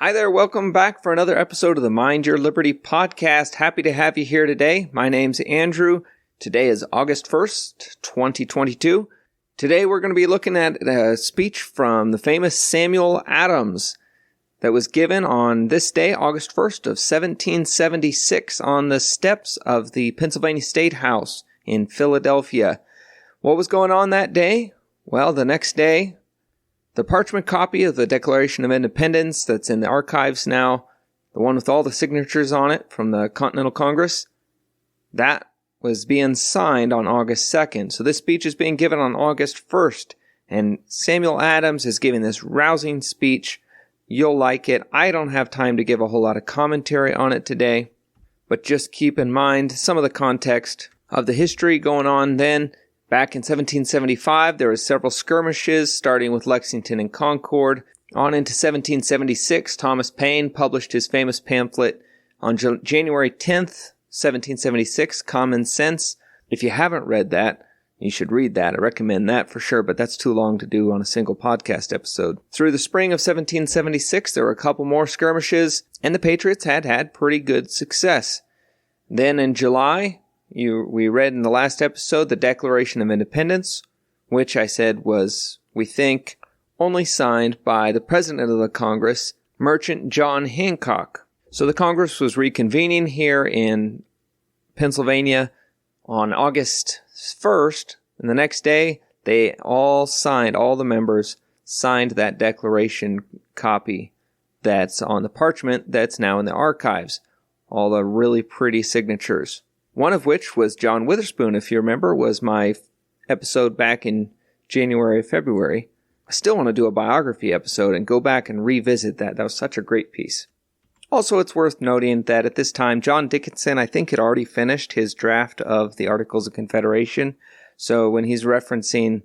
Hi there, welcome back for another episode of the Mind Your Liberty podcast. Happy to have you here today. My name's Andrew. Today is August 1st, 2022. Today we're going to be looking at a speech from the famous Samuel Adams that was given on this day, August 1st of 1776, on the steps of the Pennsylvania State House in Philadelphia. What was going on that day? Well, the next day, the parchment copy of the Declaration of Independence that's in the archives now, the one with all the signatures on it from the Continental Congress, that was being signed on August 2nd. So this speech is being given on August 1st, and Samuel Adams is giving this rousing speech. You'll like it. I don't have time to give a whole lot of commentary on it today, but just keep in mind some of the context of the history going on then. Back in 1775, there were several skirmishes, starting with Lexington and Concord. On into 1776, Thomas Paine published his famous pamphlet on January 10th, 1776, Common Sense. If you haven't read that, you should read that. I recommend that for sure, but that's too long to do on a single podcast episode. Through the spring of 1776, there were a couple more skirmishes, and the Patriots had pretty good success. Then in July, we read in the last episode the Declaration of Independence, which I said was, we think, only signed by the President of the Congress, Merchant John Hancock. So the Congress was reconvening here in Pennsylvania on August 1st, and the next day they all the members signed that declaration copy that's on the parchment that's now in the archives. All the really pretty signatures. One of which was John Witherspoon, if you remember, was my episode back in January, February. I still want to do a biography episode and go back and revisit that. That was such a great piece. Also, it's worth noting that at this time, John Dickinson, I think, had already finished his draft of the Articles of Confederation. So when he's referencing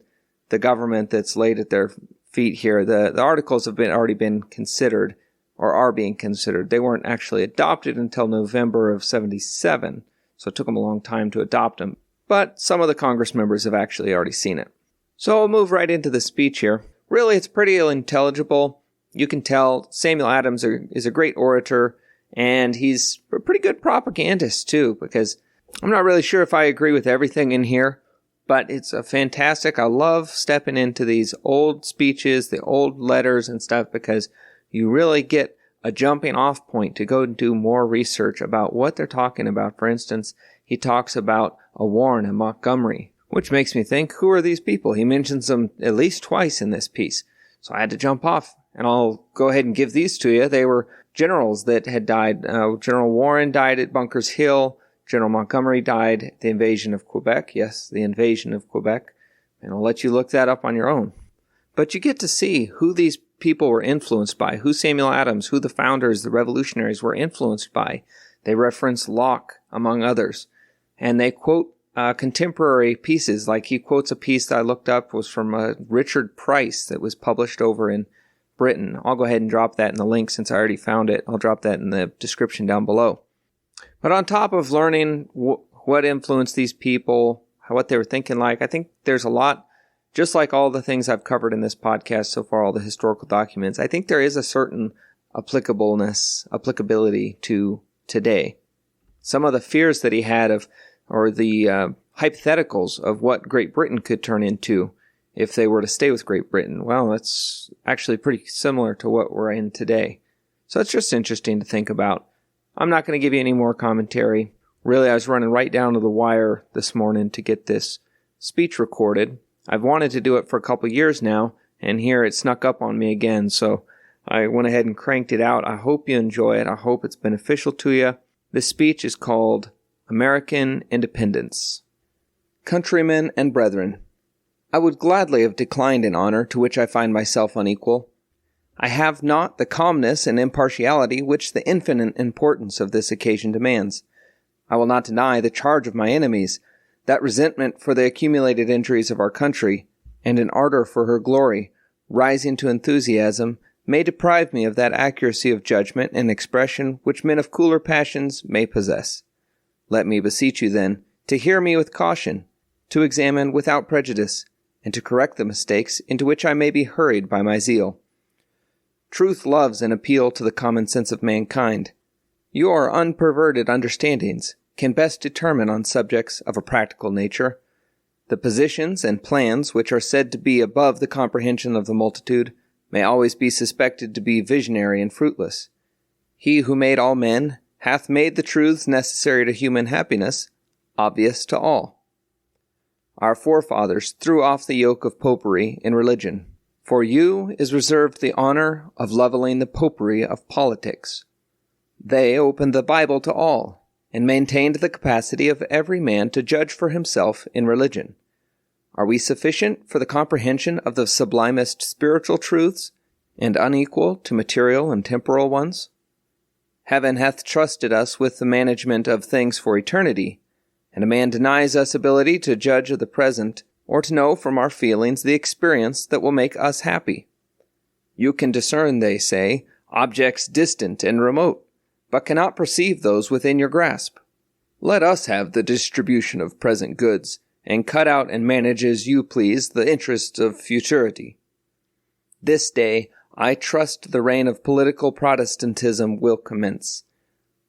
the government that's laid at their feet here, the articles have already been considered, or are being considered. They weren't actually adopted until November of 77. So it took them a long time to adopt them. But some of the Congress members have actually already seen it. So I'll move right into the speech here. Really, it's pretty intelligible. You can tell Samuel Adams is a great orator, and he's a pretty good propagandist too, because I'm not really sure if I agree with everything in here, but it's a fantastic. I love stepping into these old speeches, the old letters and stuff, because you really get a jumping off point to go and do more research about what they're talking about. For instance, he talks about a Warren and Montgomery, which makes me think, who are these people? He mentions them at least twice in this piece. So I had to jump off, and I'll go ahead and give these to you. They were generals that had died. General Warren died at Bunker's Hill. General Montgomery died at the invasion of Quebec. Yes, the invasion of Quebec. And I'll let you look that up on your own. But you get to see who these people were influenced by, who Samuel Adams, who the founders, the revolutionaries were influenced by. They reference Locke, among others. And they quote contemporary pieces, like he quotes a piece that I looked up was from Richard Price that was published over in Britain. I'll go ahead and drop that in the link since I already found it. I'll drop that in the description down below. But on top of learning what influenced these people, what they were thinking like, I think there's a lot. Just like all the things I've covered in this podcast so far, all the historical documents, I think there is a certain applicability to today. Some of the fears that he had or the hypotheticals of what Great Britain could turn into if they were to stay with Great Britain, well, that's actually pretty similar to what we're in today. So it's just interesting to think about. I'm not going to give you any more commentary. Really, I was running right down to the wire this morning to get this speech recorded. I've wanted to do it for a couple years now, and here it snuck up on me again, so I went ahead and cranked it out. I hope you enjoy it. I hope it's beneficial to you. This speech is called American Independence. Countrymen and brethren, I would gladly have declined an honor to which I find myself unequal. I have not the calmness and impartiality which the infinite importance of this occasion demands. I will not deny the charge of my enemies, that resentment for the accumulated injuries of our country, and an ardor for her glory, rising to enthusiasm, may deprive me of that accuracy of judgment and expression which men of cooler passions may possess. Let me beseech you, then, to hear me with caution, to examine without prejudice, and to correct the mistakes into which I may be hurried by my zeal. Truth loves an appeal to the common sense of mankind. Your unperverted understandings can best determine on subjects of a practical nature. The positions and plans which are said to be above the comprehension of the multitude may always be suspected to be visionary and fruitless. He who made all men hath made the truths necessary to human happiness obvious to all. Our forefathers threw off the yoke of popery in religion. For you is reserved the honor of leveling the popery of politics. They opened the Bible to all, and maintained the capacity of every man to judge for himself in religion. Are we sufficient for the comprehension of the sublimest spiritual truths, and unequal to material and temporal ones? Heaven hath trusted us with the management of things for eternity, and a man denies us ability to judge of the present, or to know from our feelings the experience that will make us happy. You can discern, they say, objects distant and remote, but cannot perceive those within your grasp. Let us have the distribution of present goods, and cut out and manage as you please the interests of futurity. This day, I trust the reign of political Protestantism will commence.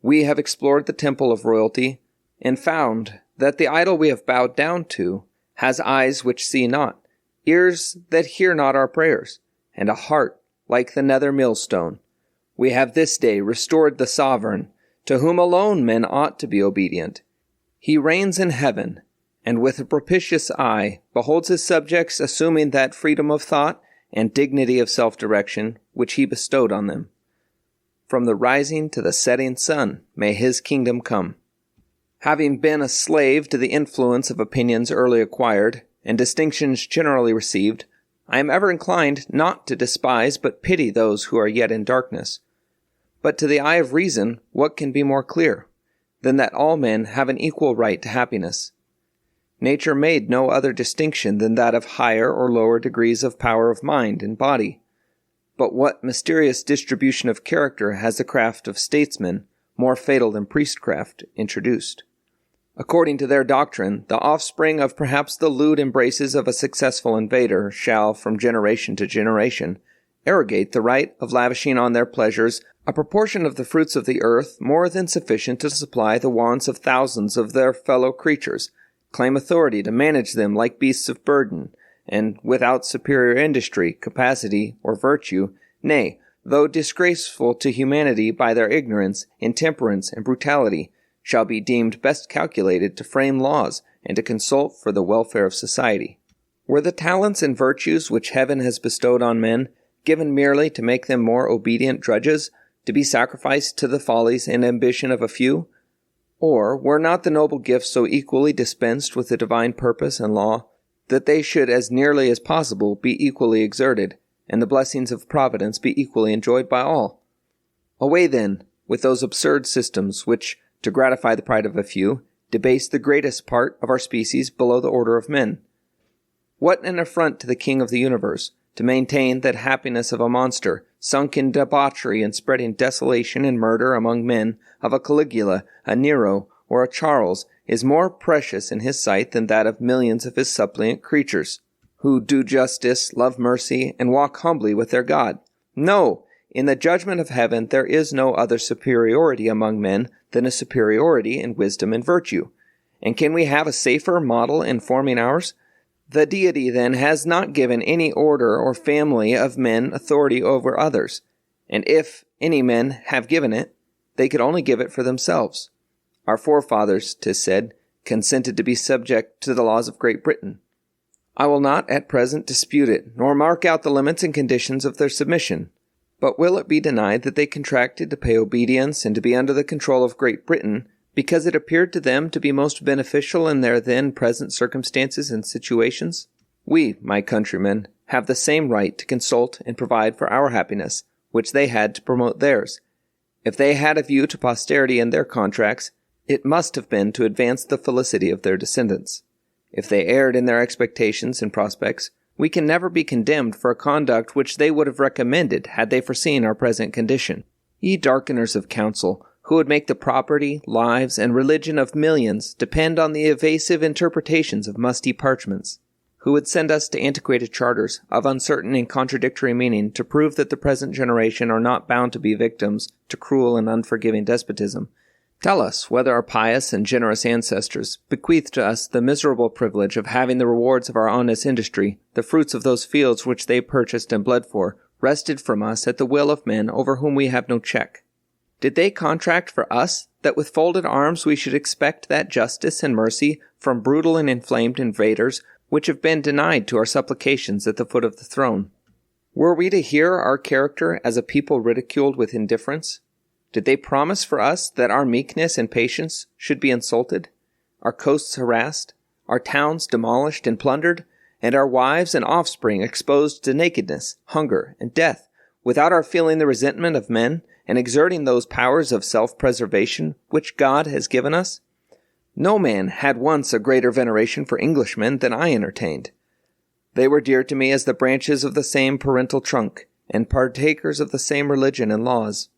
We have explored the temple of royalty, and found that the idol we have bowed down to has eyes which see not, ears that hear not our prayers, and a heart like the nether millstone. We have this day restored the sovereign, to whom alone men ought to be obedient. He reigns in heaven, and with a propitious eye beholds his subjects assuming that freedom of thought and dignity of self-direction which he bestowed on them. From the rising to the setting sun may his kingdom come. Having been a slave to the influence of opinions early acquired, and distinctions generally received, I am ever inclined not to despise but pity those who are yet in darkness. But to the eye of reason, what can be more clear than that all men have an equal right to happiness? Nature made no other distinction than that of higher or lower degrees of power of mind and body. But what mysterious distribution of character has the craft of statesmen, more fatal than priestcraft, introduced? According to their doctrine, the offspring of perhaps the lewd embraces of a successful invader shall, from generation to generation, arrogate the right of lavishing on their pleasures a proportion of the fruits of the earth more than sufficient to supply the wants of thousands of their fellow creatures, claim authority to manage them like beasts of burden, and without superior industry, capacity, or virtue, nay, though disgraceful to humanity by their ignorance, intemperance, and brutality, shall be deemed best calculated to frame laws and to consult for the welfare of society. Were the talents and virtues which heaven has bestowed on men given merely to make them more obedient drudges, to be sacrificed to the follies and ambition of a few? Or were not the noble gifts so equally dispensed with the divine purpose and law, that they should as nearly as possible be equally exerted, and the blessings of providence be equally enjoyed by all? Away then with those absurd systems which, to gratify the pride of a few, debase the greatest part of our species below the order of men. What an affront to the King of the universe, to maintain that happiness of a monster, sunk in debauchery and spreading desolation and murder among men, of a Caligula, a Nero, or a Charles, is more precious in his sight than that of millions of his suppliant creatures, who do justice, love mercy, and walk humbly with their God. No! In the judgment of heaven there is no other superiority among men than a superiority in wisdom and virtue. And can we have a safer model in forming ours? The deity, then, has not given any order or family of men authority over others, and if any men have given it, they could only give it for themselves. Our forefathers, 'tis said, consented to be subject to the laws of Great Britain. I will not at present dispute it, nor mark out the limits and conditions of their submission. But will it be denied that they contracted to pay obedience and to be under the control of Great Britain, because it appeared to them to be most beneficial in their then present circumstances and situations? We, my countrymen, have the same right to consult and provide for our happiness, which they had to promote theirs. If they had a view to posterity in their contracts, it must have been to advance the felicity of their descendants. If they erred in their expectations and prospects, we can never be condemned for a conduct which they would have recommended had they foreseen our present condition. Ye darkeners of counsel, who would make the property, lives, and religion of millions depend on the evasive interpretations of musty parchments, who would send us to antiquated charters of uncertain and contradictory meaning to prove that the present generation are not bound to be victims to cruel and unforgiving despotism. Tell us whether our pious and generous ancestors bequeathed to us the miserable privilege of having the rewards of our honest industry, the fruits of those fields which they purchased and bled for, wrested from us at the will of men over whom we have no check. Did they contract for us that with folded arms we should expect that justice and mercy from brutal and inflamed invaders which have been denied to our supplications at the foot of the throne? Were we to hear our character as a people ridiculed with indifference? Did they promise for us that our meekness and patience should be insulted, our coasts harassed, our towns demolished and plundered, and our wives and offspring exposed to nakedness, hunger, and death, without our feeling the resentment of men and exerting those powers of self-preservation which God has given us? No man had once a greater veneration for Englishmen than I entertained. They were dear to me as the branches of the same parental trunk, and partakers of the same religion and laws.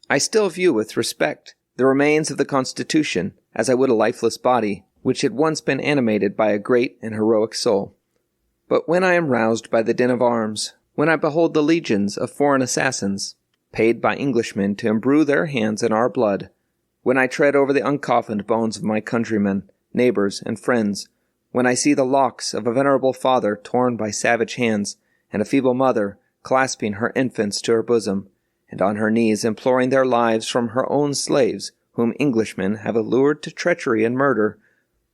I still view with respect the remains of the Constitution as I would a lifeless body, which had once been animated by a great and heroic soul. But when I am roused by the din of arms, when I behold the legions of foreign assassins, paid by Englishmen to imbrue their hands in our blood, when I tread over the uncoffined bones of my countrymen, neighbors, and friends, when I see the locks of a venerable father torn by savage hands, and a feeble mother clasping her infants to her bosom, and on her knees imploring their lives from her own slaves, whom Englishmen have allured to treachery and murder,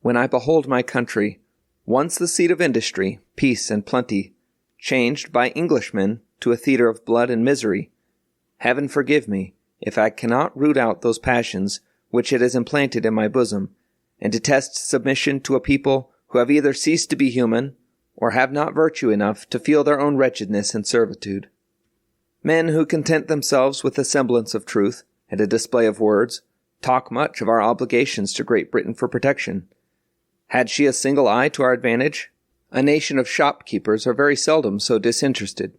when I behold my country, once the seat of industry, peace, and plenty, changed by Englishmen to a theater of blood and misery, Heaven forgive me if I cannot root out those passions which it has implanted in my bosom, and detest submission to a people who have either ceased to be human, or have not virtue enough to feel their own wretchedness and servitude. Men who content themselves with a semblance of truth and a display of words talk much of our obligations to Great Britain for protection. Had she a single eye to our advantage? A nation of shopkeepers are very seldom so disinterested.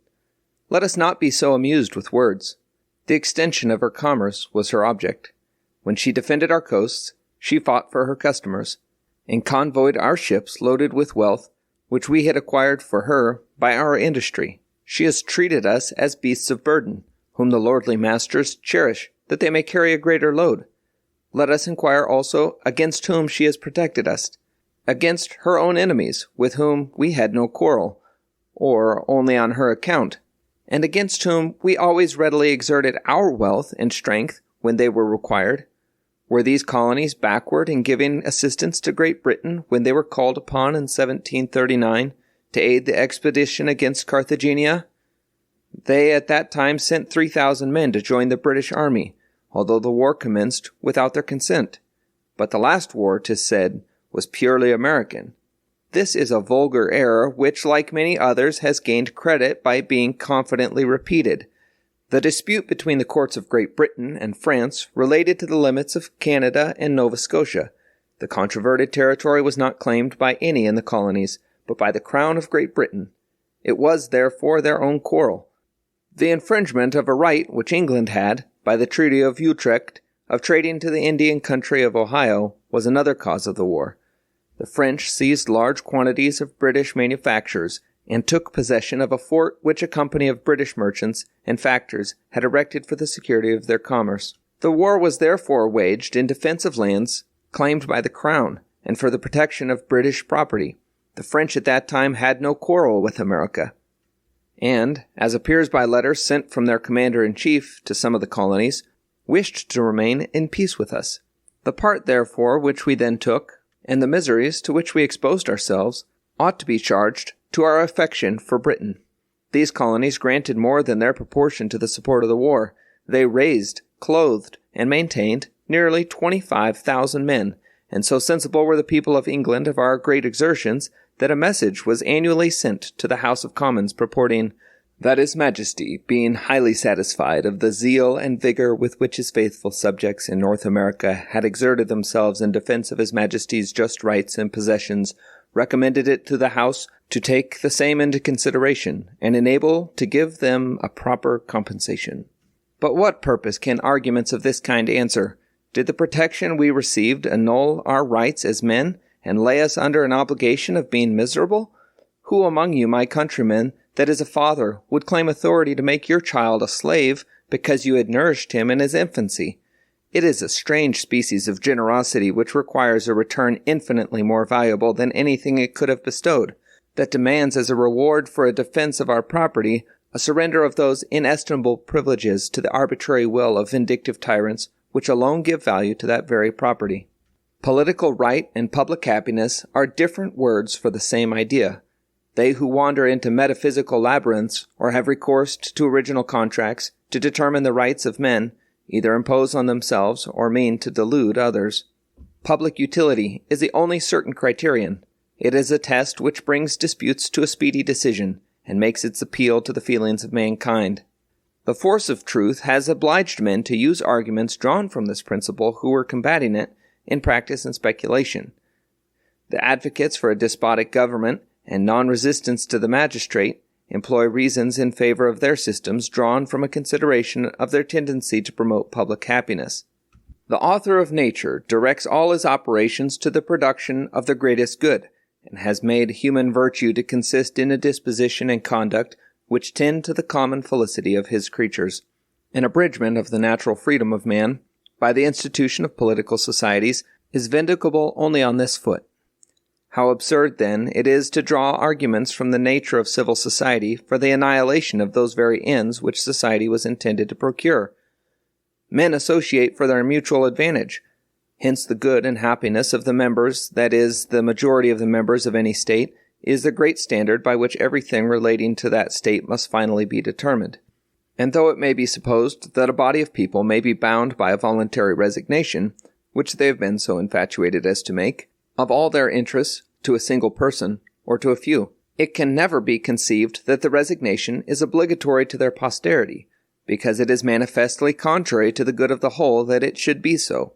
Let us not be so amused with words. The extension of her commerce was her object. When she defended our coasts, she fought for her customers, and convoyed our ships loaded with wealth which we had acquired for her by our industry. She has treated us as beasts of burden, whom the lordly masters cherish, that they may carry a greater load. Let us inquire also against whom she has protected us, against her own enemies, with whom we had no quarrel, or only on her account, and against whom we always readily exerted our wealth and strength when they were required. Were these colonies backward in giving assistance to Great Britain when they were called upon in 1739 to aid the expedition against Carthagena? They at that time sent 3,000 men to join the British army, although the war commenced without their consent. But the last war, 'tis said, was purely American. This is a vulgar error which, like many others, has gained credit by being confidently repeated. The dispute between the courts of Great Britain and France related to the limits of Canada and Nova Scotia. The controverted territory was not claimed by any in the colonies, but by the Crown of Great Britain. It was, therefore, their own quarrel. The infringement of a right which England had, by the Treaty of Utrecht, of trading to the Indian country of Ohio, was another cause of the war. The French seized large quantities of British manufactures and took possession of a fort which a company of British merchants and factors had erected for the security of their commerce. The war was therefore waged in defense of lands claimed by the Crown and for the protection of British property. The French at that time had no quarrel with America, and, as appears by letters sent from their commander-in-chief to some of the colonies, wished to remain in peace with us. The part, therefore, which we then took, and the miseries to which we exposed ourselves, ought to be charged to our affection for Britain. These colonies granted more than their proportion to the support of the war. They raised, clothed, and maintained nearly 25,000 men, and so sensible were the people of England of our great exertions that a message was annually sent to the House of Commons purporting, that His Majesty, being highly satisfied of the zeal and vigor with which his faithful subjects in North America had exerted themselves in defense of His Majesty's just rights and possessions, recommended it to the House to take the same into consideration, and enable to give them a proper compensation. But what purpose can arguments of this kind answer? Did the protection we received annul our rights as men, and lay us under an obligation of being miserable? Who among you, my countrymen, that is a father, would claim authority to make your child a slave because you had nourished him in his infancy? It is a strange species of generosity which requires a return infinitely more valuable than anything it could have bestowed, that demands as a reward for a defense of our property a surrender of those inestimable privileges to the arbitrary will of vindictive tyrants which alone give value to that very property. Political right and public happiness are different words for the same idea. They who wander into metaphysical labyrinths or have recourse to original contracts to determine the rights of men either impose on themselves or mean to delude others. Public utility is the only certain criterion. It is a test which brings disputes to a speedy decision and makes its appeal to the feelings of mankind. The force of truth has obliged men to use arguments drawn from this principle who were combating it in practice and speculation. The advocates for a despotic government and non-resistance to the magistrate employ reasons in favor of their systems drawn from a consideration of their tendency to promote public happiness. The author of nature directs all his operations to the production of the greatest good, and has made human virtue to consist in a disposition and conduct which tend to the common felicity of his creatures. An abridgment of the natural freedom of man, by the institution of political societies, is vindicable only on this foot. How absurd, then, it is to draw arguments from the nature of civil society for the annihilation of those very ends which society was intended to procure. Men associate for their mutual advantage. Hence the good and happiness of the members, that is, the majority of the members of any state, is the great standard by which everything relating to that state must finally be determined. And though it may be supposed that a body of people may be bound by a voluntary resignation, which they have been so infatuated as to make, of all their interests to a single person, or to a few, it can never be conceived that the resignation is obligatory to their posterity, because it is manifestly contrary to the good of the whole that it should be so.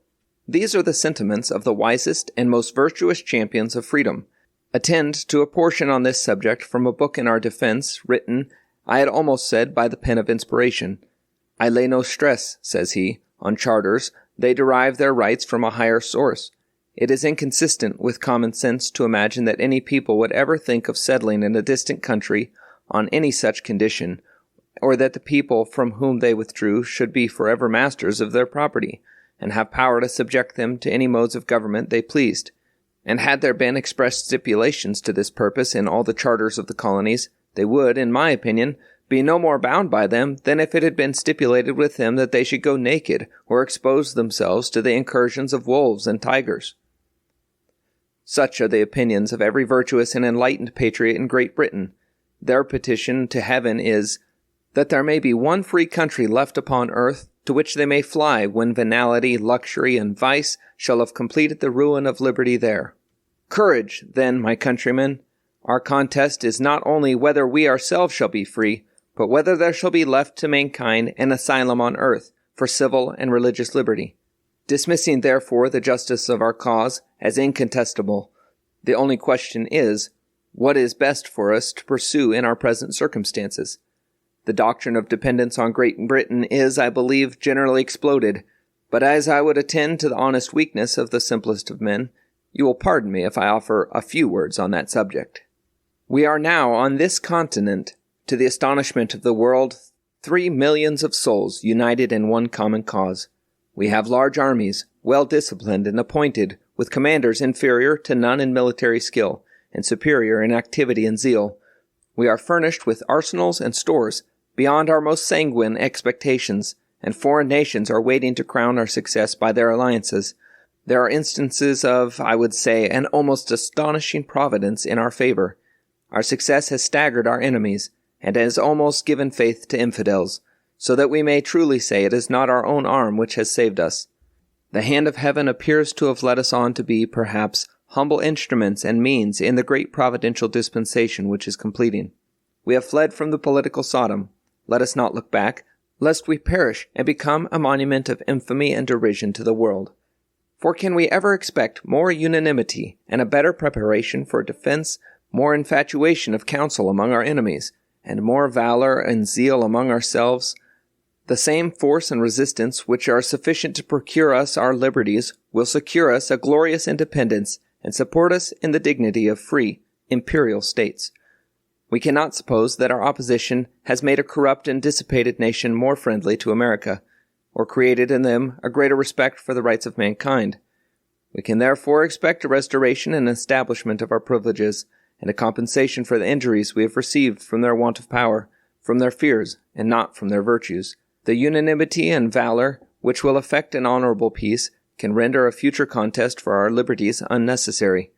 These are the sentiments of the wisest and most virtuous champions of freedom. Attend to a portion on this subject from a book in our defense, written, I had almost said, by the pen of inspiration. I lay no stress, says he, on charters. They derive their rights from a higher source. It is inconsistent with common sense to imagine that any people would ever think of settling in a distant country on any such condition, or that the people from whom they withdrew should be forever masters of their property, and have power to subject them to any modes of government they pleased. And had there been express stipulations to this purpose in all the charters of the colonies, they would, in my opinion, be no more bound by them than if it had been stipulated with them that they should go naked or expose themselves to the incursions of wolves and tigers. Such are the opinions of every virtuous and enlightened patriot in Great Britain. Their petition to heaven is, that there may be one free country left upon earth to which they may fly when venality, luxury, and vice shall have completed the ruin of liberty there. Courage, then, my countrymen! Our contest is not only whether we ourselves shall be free, but whether there shall be left to mankind an asylum on earth for civil and religious liberty. Dismissing, therefore, the justice of our cause as incontestable, the only question is, what is best for us to pursue in our present circumstances? The doctrine of dependence on Great Britain is, I believe, generally exploded, but as I would attend to the honest weakness of the simplest of men, you will pardon me if I offer a few words on that subject. We are now on this continent, to the astonishment of the world, 3 millions of souls united in one common cause. We have large armies, well disciplined and appointed, with commanders inferior to none in military skill, and superior in activity and zeal. We are furnished with arsenals and stores, beyond our most sanguine expectations, and foreign nations are waiting to crown our success by their alliances. There are instances of, I would say, an almost astonishing providence in our favor. Our success has staggered our enemies, and has almost given faith to infidels, so that we may truly say it is not our own arm which has saved us. The hand of heaven appears to have led us on to be, perhaps, humble instruments and means in the great providential dispensation which is completing. We have fled from the political Sodom. Let us not look back, lest we perish and become a monument of infamy and derision to the world. For can we ever expect more unanimity and a better preparation for defense, more infatuation of counsel among our enemies, and more valor and zeal among ourselves? The same force and resistance which are sufficient to procure us our liberties will secure us a glorious independence and support us in the dignity of free, imperial states. We cannot suppose that our opposition has made a corrupt and dissipated nation more friendly to America, or created in them a greater respect for the rights of mankind. We can therefore expect a restoration and establishment of our privileges, and a compensation for the injuries we have received from their want of power, from their fears, and not from their virtues. The unanimity and valor which will effect an honorable peace can render a future contest for our liberties unnecessary.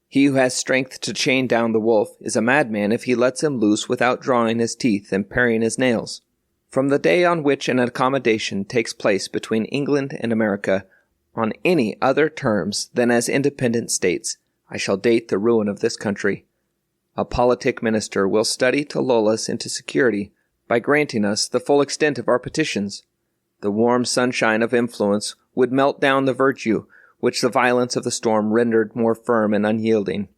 He who has strength to chain down the wolf is a madman if he lets him loose without drawing his teeth and paring his nails. From the day on which an accommodation takes place between England and America, on any other terms than as independent states, I shall date the ruin of this country. A politic minister will study to lull us into security by granting us the full extent of our petitions. The warm sunshine of influence would melt down the virtue which the violence of the storm rendered more firm and unyielding.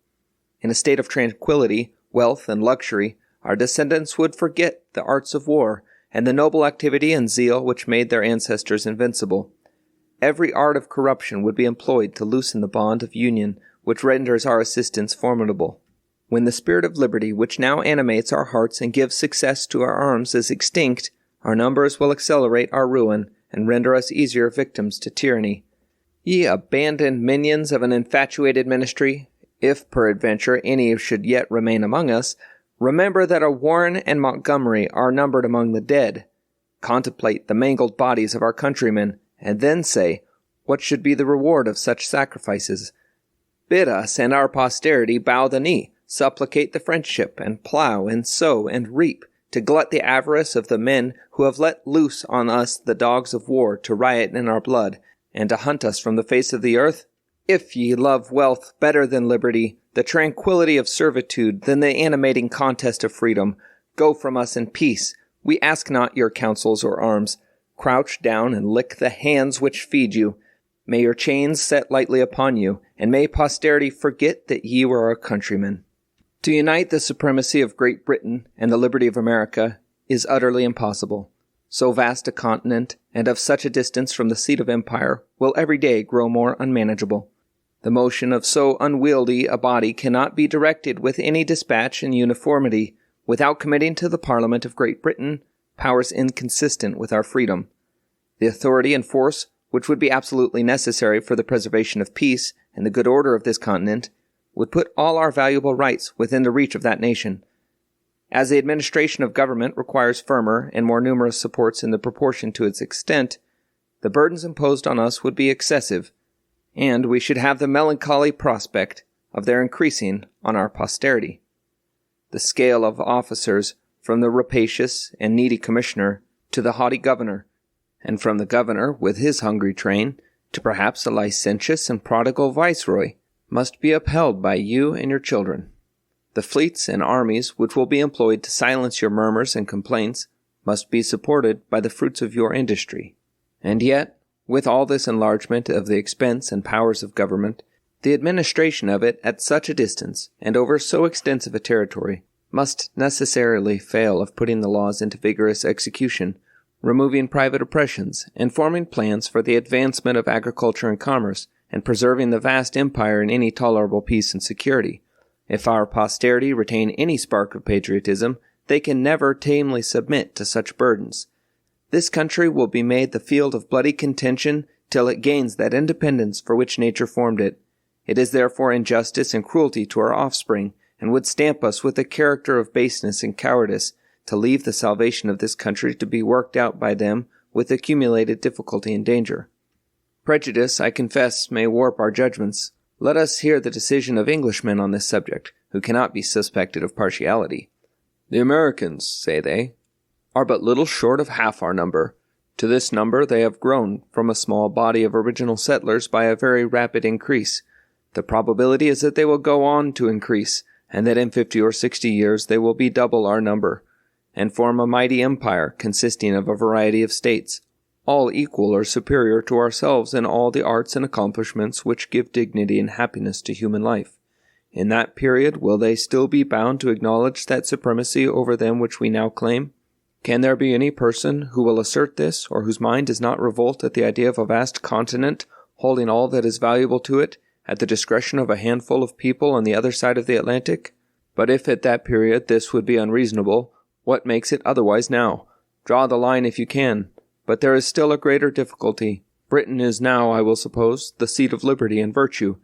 In a state of tranquility, wealth, and luxury, our descendants would forget the arts of war and the noble activity and zeal which made their ancestors invincible. Every art of corruption would be employed to loosen the bond of union which renders our assistance formidable. When the spirit of liberty which now animates our hearts and gives success to our arms is extinct, our numbers will accelerate our ruin and render us easier victims to tyranny. Ye abandoned minions of an infatuated ministry, if peradventure any should yet remain among us, remember that a Warren and Montgomery are numbered among the dead. Contemplate the mangled bodies of our countrymen, and then say, what should be the reward of such sacrifices? Bid us and our posterity bow the knee, supplicate the friendship, and plow, and sow, and reap, to glut the avarice of the men who have let loose on us the dogs of war to riot in our blood, and to hunt us from the face of the earth? If ye love wealth better than liberty, the tranquility of servitude than the animating contest of freedom, go from us in peace. We ask not your counsels or arms. Crouch down and lick the hands which feed you. May your chains set lightly upon you, and may posterity forget that ye were our countrymen. To unite the supremacy of Great Britain and the liberty of America is utterly impossible. So vast a continent, and of such a distance from the seat of empire, will every day grow more unmanageable. The motion of so unwieldy a body cannot be directed with any dispatch and uniformity, without committing to the Parliament of Great Britain powers inconsistent with our freedom. The authority and force which would be absolutely necessary for the preservation of peace and the good order of this continent would put all our valuable rights within the reach of that nation. As the administration of government requires firmer and more numerous supports in the proportion to its extent, the burdens imposed on us would be excessive, and we should have the melancholy prospect of their increasing on our posterity. The scale of officers, from the rapacious and needy commissioner to the haughty governor, and from the governor with his hungry train to perhaps a licentious and prodigal viceroy, must be upheld by you and your children. The fleets and armies which will be employed to silence your murmurs and complaints must be supported by the fruits of your industry. And yet, with all this enlargement of the expense and powers of government, the administration of it at such a distance and over so extensive a territory must necessarily fail of putting the laws into vigorous execution, removing private oppressions, and forming plans for the advancement of agriculture and commerce, and preserving the vast empire in any tolerable peace and security. If our posterity retain any spark of patriotism, they can never tamely submit to such burdens. This country will be made the field of bloody contention till it gains that independence for which nature formed it. It is therefore injustice and cruelty to our offspring, and would stamp us with the character of baseness and cowardice, to leave the salvation of this country to be worked out by them with accumulated difficulty and danger. Prejudice, I confess, may warp our judgments. Let us hear the decision of Englishmen on this subject, who cannot be suspected of partiality. The Americans, say they, are but little short of half our number. To this number they have grown from a small body of original settlers by a very rapid increase. The probability is that they will go on to increase, and that in 50 or 60 years they will be double our number, and form a mighty empire consisting of a variety of states, all equal or superior to ourselves in all the arts and accomplishments which give dignity and happiness to human life. In that period will they still be bound to acknowledge that supremacy over them which we now claim? Can there be any person who will assert this, or whose mind does not revolt at the idea of a vast continent holding all that is valuable to it, at the discretion of a handful of people on the other side of the Atlantic? But if at that period this would be unreasonable, what makes it otherwise now? Draw the line if you can. But there is still a greater difficulty. Britain is now, I will suppose, the seat of liberty and virtue,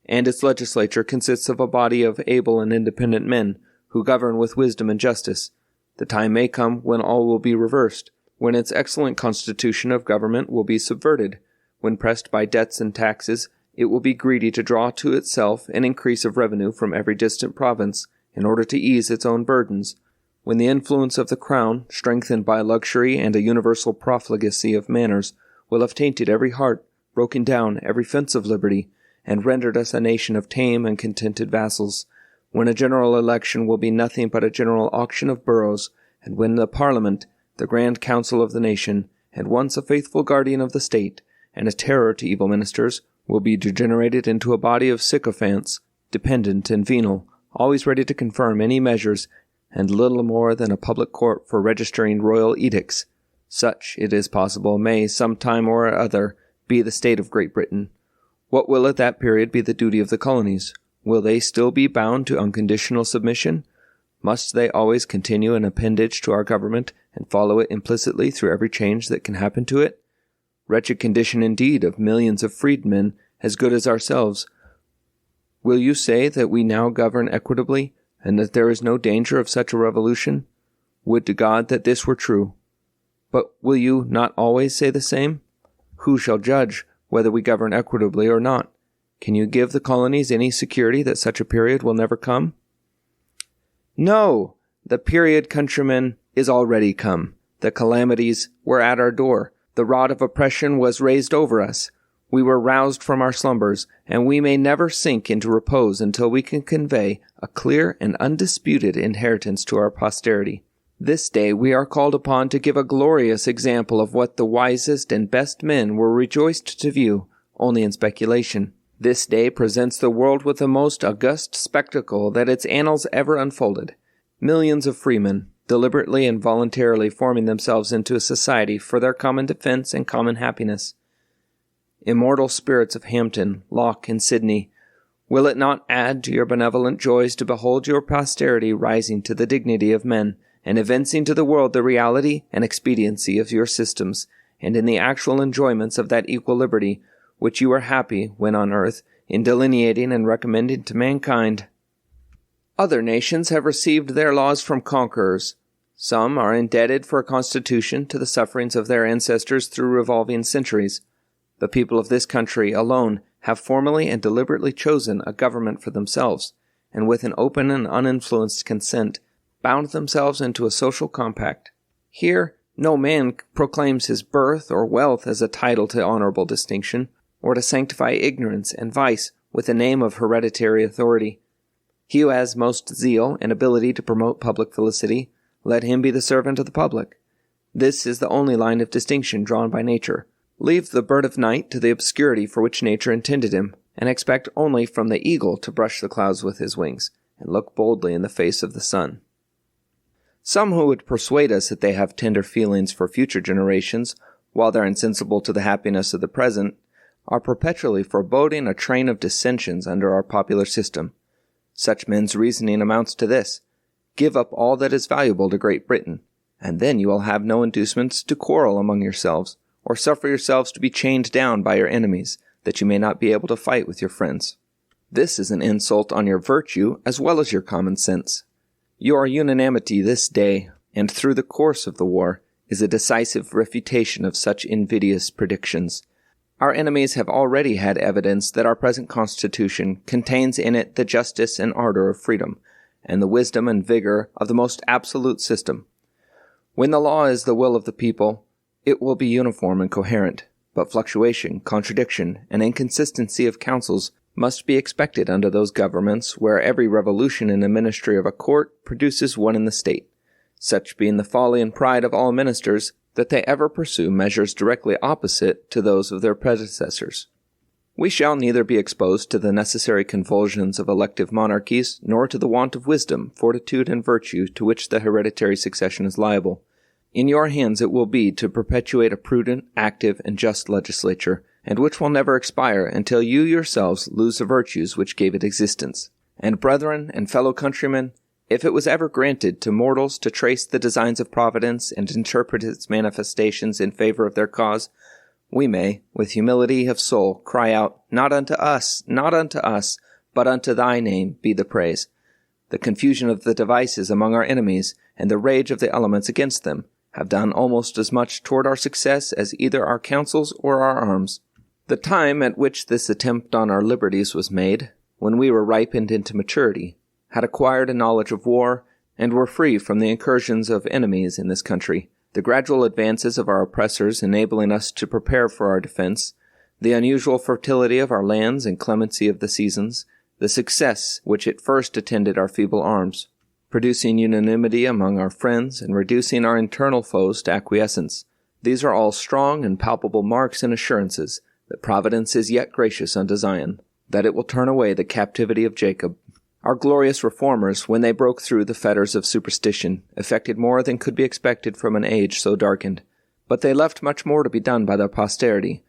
and its legislature consists of a body of able and independent men, who govern with wisdom and justice. The time may come when all will be reversed, when its excellent constitution of government will be subverted, when pressed by debts and taxes, it will be greedy to draw to itself an increase of revenue from every distant province, in order to ease its own burdens, when the influence of the crown, strengthened by luxury and a universal profligacy of manners, will have tainted every heart, broken down every fence of liberty, and rendered us a nation of tame and contented vassals, when a general election will be nothing but a general auction of boroughs, and when the Parliament, the grand council of the nation, and once a faithful guardian of the state, and a terror to evil ministers, will be degenerated into a body of sycophants, dependent and venal, always ready to confirm any measures, and little more than a public court for registering royal edicts. Such, it is possible, may, some time or other, be the state of Great Britain. What will at that period be the duty of the colonies? Will they still be bound to unconditional submission? Must they always continue an appendage to our government, and follow it implicitly through every change that can happen to it? Wretched condition indeed of millions of freedmen, as good as ourselves. Will you say that we now govern equitably, and that there is no danger of such a revolution? Would to God that this were true. But will you not always say the same? Who shall judge whether we govern equitably or not? Can you give the colonies any security that such a period will never come? No! The period, countrymen, is already come. The calamities were at our door. The rod of oppression was raised over us. We were roused from our slumbers, and we may never sink into repose until we can convey a clear and undisputed inheritance to our posterity. This day we are called upon to give a glorious example of what the wisest and best men were rejoiced to view, only in speculation. This day presents the world with the most august spectacle that its annals ever unfolded. Millions of freemen, deliberately and voluntarily forming themselves into a society for their common defense and common happiness. Immortal spirits of Hampton, Locke, and Sidney, will it not add to your benevolent joys to behold your posterity rising to the dignity of men, and evincing to the world the reality and expediency of your systems, and in the actual enjoyments of that equal liberty, which you are happy, when on earth, in delineating and recommending to mankind? Other nations have received their laws from conquerors. Some are indebted for a constitution to the sufferings of their ancestors through revolving centuries. The people of this country alone have formally and deliberately chosen a government for themselves, and with an open and uninfluenced consent, bound themselves into a social compact. Here, no man proclaims his birth or wealth as a title to honorable distinction, or to sanctify ignorance and vice with the name of hereditary authority. He who has most zeal and ability to promote public felicity, let him be the servant of the public. This is the only line of distinction drawn by nature. Leave the bird of night to the obscurity for which nature intended him, and expect only from the eagle to brush the clouds with his wings, and look boldly in the face of the sun. Some who would persuade us that they have tender feelings for future generations, while they are insensible to the happiness of the present, are perpetually foreboding a train of dissensions under our popular system. Such men's reasoning amounts to this: give up all that is valuable to Great Britain, and then you will have no inducements to quarrel among yourselves, or suffer yourselves to be chained down by your enemies, that you may not be able to fight with your friends. This is an insult on your virtue as well as your common sense. Your unanimity this day, and through the course of the war, is a decisive refutation of such invidious predictions. Our enemies have already had evidence that our present Constitution contains in it the justice and ardor of freedom, and the wisdom and vigor of the most absolute system. When the law is the will of the people, it will be uniform and coherent, but fluctuation, contradiction, and inconsistency of counsels must be expected under those governments where every revolution in the ministry of a court produces one in the state, such being the folly and pride of all ministers that they ever pursue measures directly opposite to those of their predecessors. We shall neither be exposed to the necessary convulsions of elective monarchies, nor to the want of wisdom, fortitude, and virtue to which the hereditary succession is liable. In your hands it will be to perpetuate a prudent, active, and just legislature, and which will never expire until you yourselves lose the virtues which gave it existence, And brethren and fellow countrymen, if it was ever granted to mortals to trace the designs of Providence and interpret its manifestations in favor of their cause, we may, with humility of soul, cry out, Not unto us, but unto thy name be the praise. The confusion of the devices among our enemies, and the rage of the elements against them, have done almost as much toward our success as either our counsels or our arms. The time at which this attempt on our liberties was made, when we were ripened into maturity, had acquired a knowledge of war, and were free from the incursions of enemies in this country, the gradual advances of our oppressors enabling us to prepare for our defense, the unusual fertility of our lands and clemency of the seasons, the success which at first attended our feeble arms, producing unanimity among our friends and reducing our internal foes to acquiescence. These are all strong and palpable marks and assurances that Providence is yet gracious unto Zion, that it will turn away the captivity of Jacob. Our glorious reformers, when they broke through the fetters of superstition, effected more than could be expected from an age so darkened. But they left much more to be done by their posterity.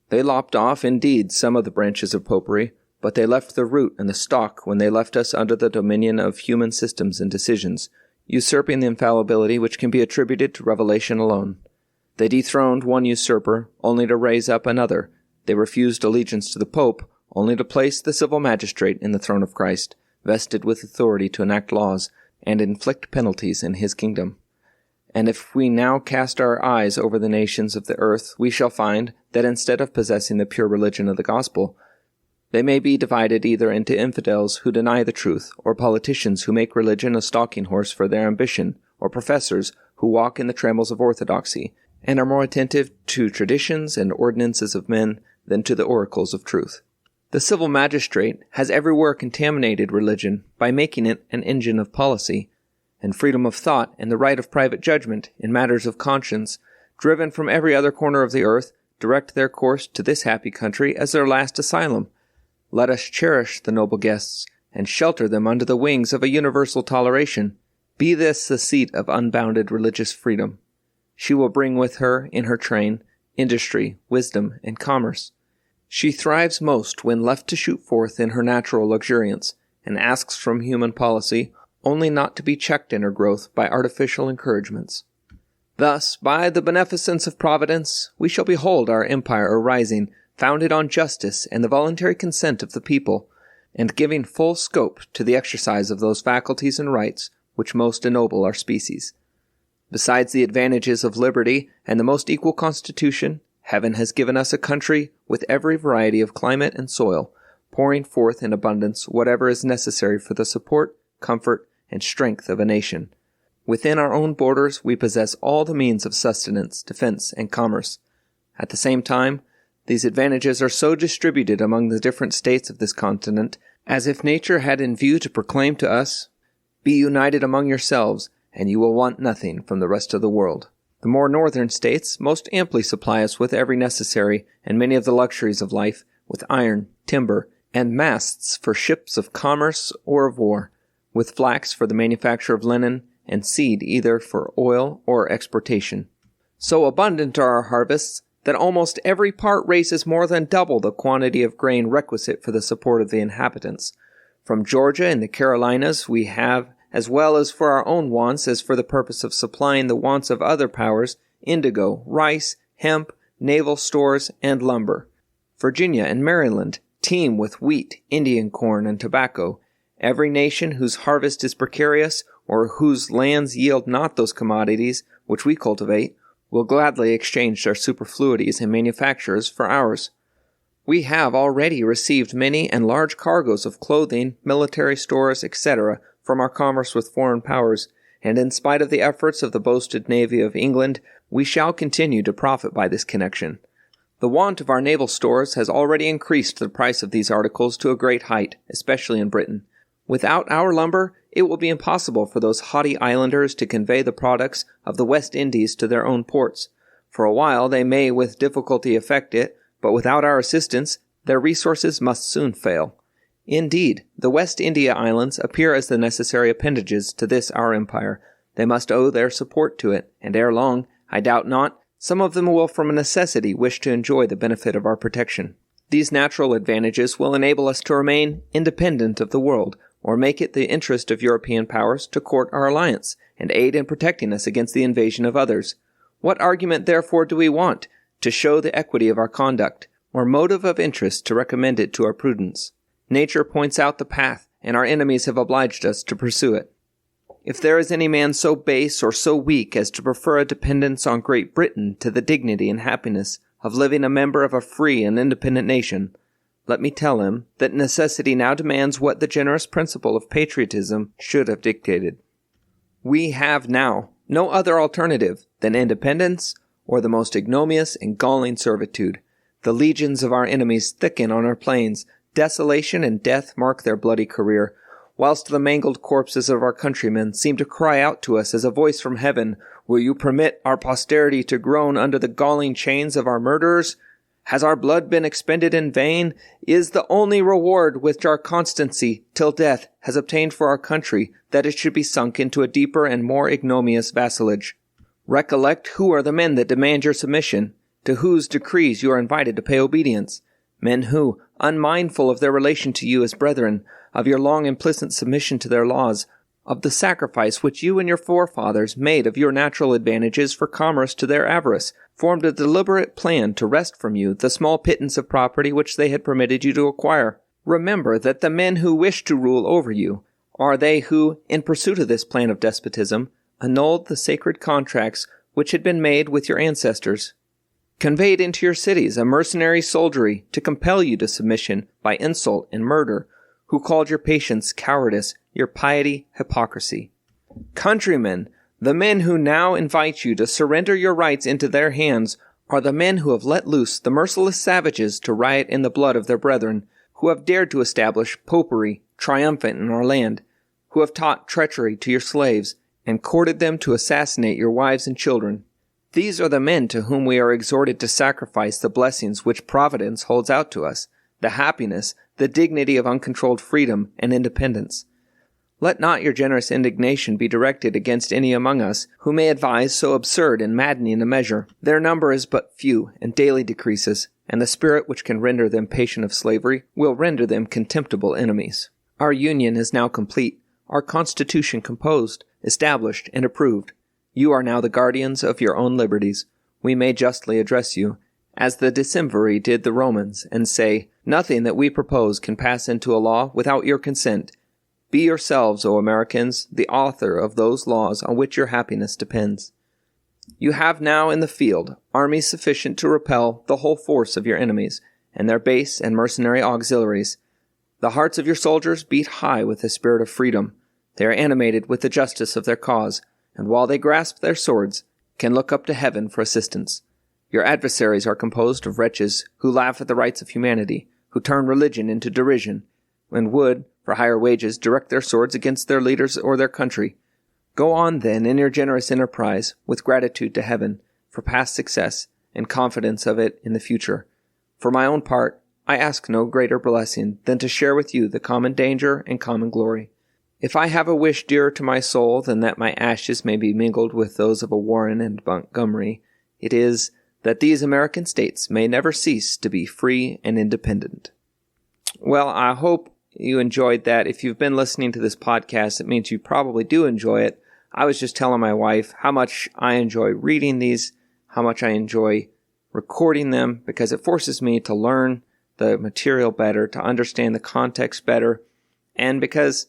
They lopped off, indeed, some of the branches of popery, but they left the root and the stalk when they left us under the dominion of human systems and decisions, usurping the infallibility which can be attributed to revelation alone. They dethroned one usurper, only to raise up another. They refused allegiance to the Pope, only to place the civil magistrate in the throne of Christ, vested with authority to enact laws and inflict penalties in his kingdom. And if we now cast our eyes over the nations of the earth, we shall find that instead of possessing the pure religion of the gospel, they may be divided either into infidels who deny the truth, or politicians who make religion a stalking horse for their ambition, or professors who walk in the trammels of orthodoxy, and are more attentive to traditions and ordinances of men than to the oracles of truth. The civil magistrate has everywhere contaminated religion by making it an engine of policy, and freedom of thought and the right of private judgment in matters of conscience, driven from every other corner of the earth, direct their course to this happy country as their last asylum. Let us cherish the noble guests, and shelter them under the wings of a universal toleration. Be this the seat of unbounded religious freedom. She will bring with her, in her train, industry, wisdom, and commerce. She thrives most when left to shoot forth in her natural luxuriance, and asks from human policy only not to be checked in her growth by artificial encouragements. Thus, by the beneficence of Providence, we shall behold our empire arising, founded on justice and the voluntary consent of the people, and giving full scope to the exercise of those faculties and rights which most ennoble our species. Besides the advantages of liberty and the most equal constitution, Heaven has given us a country with every variety of climate and soil, pouring forth in abundance whatever is necessary for the support, comfort, and strength of a nation. Within our own borders we possess all the means of sustenance, defense, and commerce. At the same time, these advantages are so distributed among the different states of this continent, as if nature had in view to proclaim to us, "Be united among yourselves, and you will want nothing from the rest of the world." The more northern states most amply supply us with every necessary and many of the luxuries of life, with iron, timber, and masts for ships of commerce or of war, with flax for the manufacture of linen, and seed either for oil or exportation. So abundant are our harvests that almost every part raises more than double the quantity of grain requisite for the support of the inhabitants. From Georgia and the Carolinas we have, as well as for our own wants as for the purpose of supplying the wants of other powers, indigo, rice, hemp, naval stores, and lumber. Virginia and Maryland teem with wheat, Indian corn, and tobacco. Every nation whose harvest is precarious, or whose lands yield not those commodities which we cultivate, will gladly exchange their superfluities and manufactures for ours. We have already received many and large cargoes of clothing, military stores, etc., from our commerce with foreign powers, and in spite of the efforts of the boasted navy of England, we shall continue to profit by this connection. The want of our naval stores has already increased the price of these articles to a great height, especially in Britain. Without our lumber, it will be impossible for those haughty islanders to convey the products of the West Indies to their own ports. For a while they may with difficulty effect it, but without our assistance, their resources must soon fail. Indeed, the West India Islands appear as the necessary appendages to this our empire. They must owe their support to it, and ere long, I doubt not, some of them will from a necessity wish to enjoy the benefit of our protection. These natural advantages will enable us to remain independent of the world, or make it the interest of European powers to court our alliance and aid in protecting us against the invasion of others. What argument, therefore, do we want to show the equity of our conduct, or motive of interest to recommend it to our prudence? Nature points out the path, and our enemies have obliged us to pursue it. If there is any man so base or so weak as to prefer a dependence on Great Britain to the dignity and happiness of living a member of a free and independent nation, let me tell him that necessity now demands what the generous principle of patriotism should have dictated. We have now no other alternative than independence or the most ignominious and galling servitude. The legions of our enemies thicken on our plains. Desolation and death mark their bloody career, whilst the mangled corpses of our countrymen seem to cry out to us as a voice from heaven, "Will you permit our posterity to groan under the galling chains of our murderers? Has our blood been expended in vain? Is the only reward which our constancy till death has obtained for our country that it should be sunk into a deeper and more ignominious vassalage? Recollect who are the men that demand your submission, to whose decrees you are invited to pay obedience. Men who, unmindful of their relation to you as brethren, of your long implicit submission to their laws, of the sacrifice which you and your forefathers made of your natural advantages for commerce to their avarice, formed a deliberate plan to wrest from you the small pittance of property which they had permitted you to acquire. Remember that the men who wish to rule over you are they who, in pursuit of this plan of despotism, annulled the sacred contracts which had been made with your ancestors, conveyed into your cities a mercenary soldiery to compel you to submission by insult and murder, who called your patience cowardice, your piety hypocrisy. Countrymen, the men who now invite you to surrender your rights into their hands are the men who have let loose the merciless savages to riot in the blood of their brethren, who have dared to establish popery triumphant in our land, who have taught treachery to your slaves, and courted them to assassinate your wives and children. These are the men to whom we are exhorted to sacrifice the blessings which Providence holds out to us, the happiness, the dignity of uncontrolled freedom and independence. Let not your generous indignation be directed against any among us who may advise so absurd and maddening a measure. Their number is but few and daily decreases, and the spirit which can render them patient of slavery will render them contemptible enemies. Our union is now complete, our constitution composed, established, and approved. You are now the guardians of your own liberties. We may justly address you, as the decemviri did the Romans, and say, "Nothing that we propose can pass into a law without your consent. Be yourselves, O Americans, the author of those laws on which your happiness depends." You have now in the field armies sufficient to repel the whole force of your enemies, and their base and mercenary auxiliaries. The hearts of your soldiers beat high with the spirit of freedom. They are animated with the justice of their cause, and while they grasp their swords, can look up to heaven for assistance. Your adversaries are composed of wretches who laugh at the rights of humanity, who turn religion into derision, and would, for higher wages, direct their swords against their leaders or their country. Go on, then, in your generous enterprise, with gratitude to heaven for past success and confidence of it in the future. For my own part, I ask no greater blessing than to share with you the common danger and common glory. If I have a wish dearer to my soul than that my ashes may be mingled with those of a Warren and Montgomery, it is that these American states may never cease to be free and independent. Well, I hope you enjoyed that. If you've been listening to this podcast, it means you probably do enjoy it. I was just telling my wife how much I enjoy reading these, how much I enjoy recording them, because it forces me to learn the material better, to understand the context better, and because,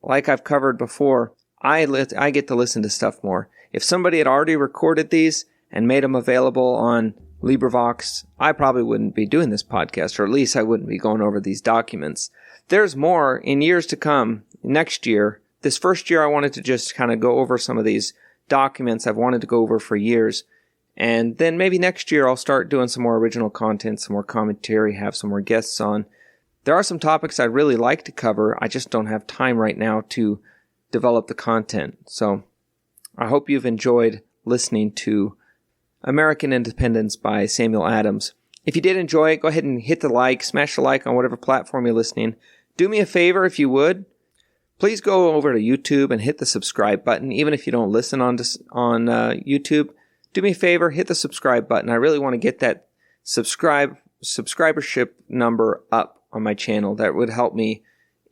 like I've covered before, I get to listen to stuff more. If somebody had already recorded these and made them available on LibriVox, I probably wouldn't be doing this podcast, or at least I wouldn't be going over these documents. There's more in years to come. Next year, this first year I wanted to just kind of go over some of these documents I've wanted to go over for years. And then maybe next year I'll start doing some more original content, some more commentary, have some more guests on. There are some topics I'd really like to cover. I just don't have time right now to develop the content. So I hope you've enjoyed listening to American Independence by Samuel Adams. If you did enjoy it, go ahead and hit the like, smash the like on whatever platform you're listening. Do me a favor if you would. Please go over to YouTube and hit the subscribe button. Even if you don't listen on YouTube, do me a favor, hit the subscribe button. I really want to get that subscribership number up on my channel. That would help me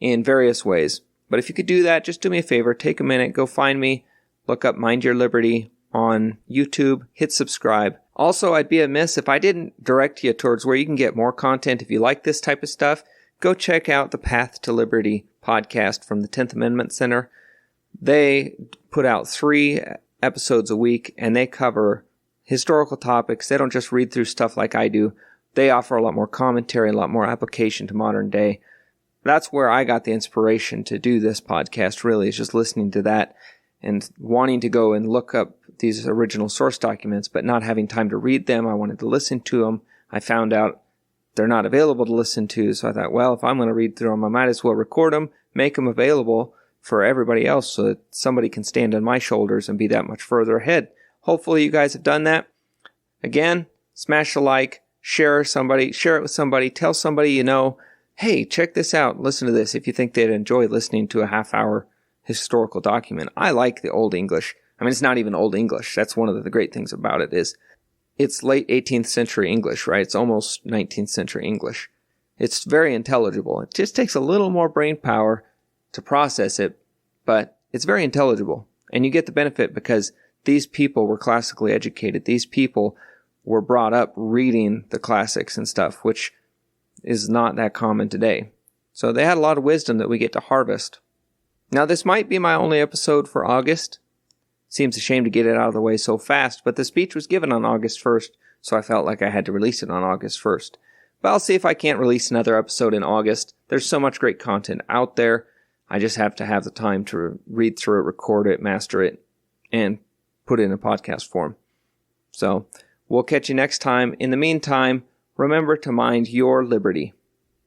in various ways. But if you could do that, just do me a favor, take a minute, go find me, look up Mind Your Liberty on YouTube, hit subscribe. Also, I'd be amiss if I didn't direct you towards where you can get more content. If you like this type of stuff, go check out the Path to Liberty podcast from the 10th Amendment Center. They put out 3 episodes a week, and they cover historical topics. They don't just read through stuff like I do. They offer a lot more commentary, a lot more application to modern day. That's where I got the inspiration to do this podcast, really, is just listening to that and wanting to go and look up these original source documents, but not having time to read them. I wanted to listen to them. I found out they're not available to listen to, so I thought, well, if I'm going to read through them, I might as well record them, make them available for everybody else so that somebody can stand on my shoulders and be that much further ahead. Hopefully you guys have done that. Again, smash a like, share it with somebody, tell somebody you know, hey, check this out, listen to this if you think they'd enjoy listening to a half-hour historical document. I like the Old English. I mean, it's not even Old English. That's one of the great things about it is it's late 18th century English, right? It's almost 19th century English. It's very intelligible. It just takes a little more brain power to process it, but it's very intelligible. And you get the benefit because these people were classically educated. These people were brought up reading the classics and stuff, which is not that common today. So they had a lot of wisdom that we get to harvest. Now, this might be my only episode for August. Seems a shame to get it out of the way so fast, but the speech was given on August 1st, so I felt like I had to release it on August 1st. But I'll see if I can't release another episode in August. There's so much great content out there. I just have to have the time to read through it, record it, master it, and put it in a podcast form. So we'll catch you next time. In the meantime, remember to mind your liberty.